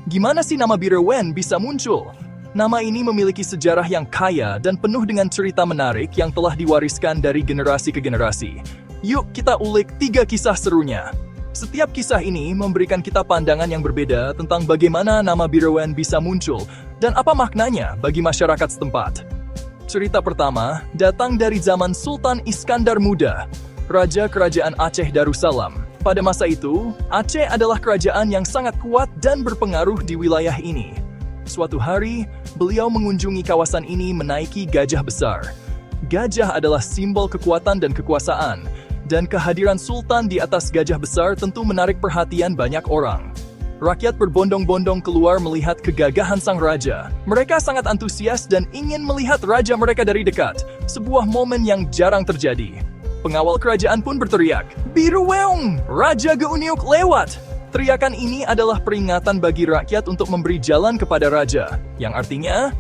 Gimana sih nama Birowen bisa muncul? Nama ini memiliki sejarah yang kaya dan penuh dengan cerita menarik yang telah diwariskan dari generasi ke generasi. Yuk kita ulik 3 kisah serunya. Setiap kisah ini memberikan kita pandangan yang berbeda tentang bagaimana nama Birowen bisa muncul dan apa maknanya bagi masyarakat setempat. Cerita pertama datang dari zaman Sultan Iskandar Muda, Raja Kerajaan Aceh Darussalam. Pada masa itu, Aceh adalah kerajaan yang sangat kuat dan berpengaruh di wilayah ini. Suatu hari, beliau mengunjungi kawasan ini menaiki gajah besar. Gajah adalah simbol kekuatan dan kekuasaan, dan kehadiran Sultan di atas gajah besar tentu menarik perhatian banyak orang. Rakyat berbondong-bondong keluar melihat kegagahan sang raja. Mereka sangat antusias dan ingin melihat raja mereka dari dekat, sebuah momen yang jarang terjadi. Pengawal kerajaan pun berteriak, "Birowen, Raja Geuniuk lewat!" Teriakan ini adalah peringatan bagi rakyat untuk memberi jalan kepada raja, yang artinya,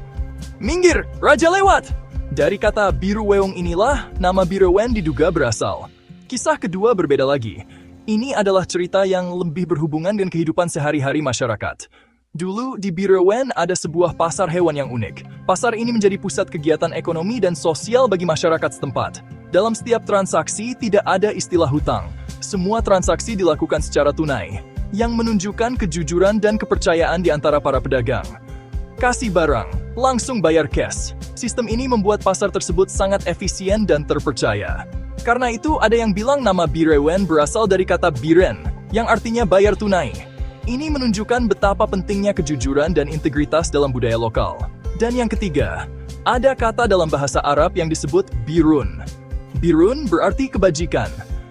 "Minggir, raja lewat!" Dari kata Birowen inilah nama Birowen diduga berasal. Kisah kedua berbeda lagi. Ini adalah cerita yang lebih berhubungan dengan kehidupan sehari-hari masyarakat. Dulu di Birowen ada sebuah pasar hewan yang unik. Pasar ini menjadi pusat kegiatan ekonomi dan sosial bagi masyarakat setempat. Dalam setiap transaksi tidak ada istilah hutang. Semua transaksi dilakukan secara tunai, yang menunjukkan kejujuran dan kepercayaan di antara para pedagang. Kasih barang, langsung bayar cash. Sistem ini membuat pasar tersebut sangat efisien dan terpercaya. Karena itu ada yang bilang nama Birowen berasal dari kata biren, yang artinya bayar tunai. Ini menunjukkan betapa pentingnya kejujuran dan integritas dalam budaya lokal. Dan yang ketiga, ada kata dalam bahasa Arab yang disebut birun. Birun berarti kebajikan.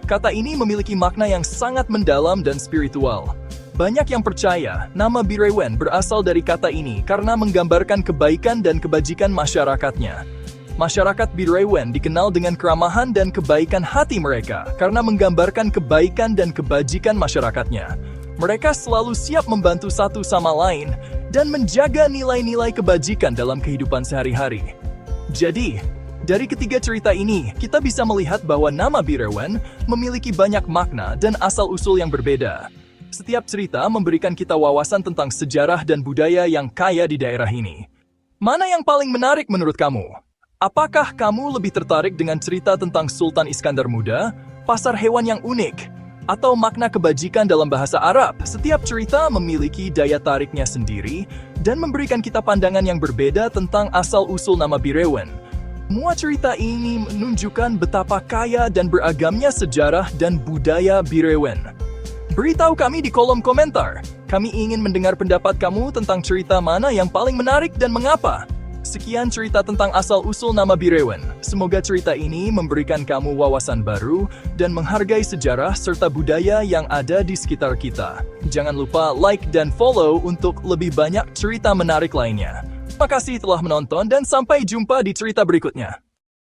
Kata ini memiliki makna yang sangat mendalam dan spiritual. Banyak yang percaya nama Birowen berasal dari kata ini karena menggambarkan kebaikan dan kebajikan masyarakatnya. Masyarakat Birowen dikenal dengan keramahan dan kebaikan hati mereka karena menggambarkan kebaikan dan kebajikan masyarakatnya. Mereka selalu siap membantu satu sama lain dan menjaga nilai-nilai kebajikan dalam kehidupan sehari-hari. Jadi, dari ketiga cerita ini, kita bisa melihat bahwa nama Birowen memiliki banyak makna dan asal-usul yang berbeda. Setiap cerita memberikan kita wawasan tentang sejarah dan budaya yang kaya di daerah ini. Mana yang paling menarik menurut kamu? Apakah kamu lebih tertarik dengan cerita tentang Sultan Iskandar Muda, pasar hewan yang unik, atau makna kebajikan dalam bahasa Arab? Setiap cerita memiliki daya tariknya sendiri dan memberikan kita pandangan yang berbeda tentang asal-usul nama Birowen. Semua cerita ini menunjukkan betapa kaya dan beragamnya sejarah dan budaya Birowen. Beritahu kami di kolom komentar. Kami ingin mendengar pendapat kamu tentang cerita mana yang paling menarik dan mengapa. Sekian cerita tentang asal-usul nama Birowen. Semoga cerita ini memberikan kamu wawasan baru dan menghargai sejarah serta budaya yang ada di sekitar kita. Jangan lupa like dan follow untuk lebih banyak cerita menarik lainnya. Terima kasih telah menonton dan sampai jumpa di cerita berikutnya.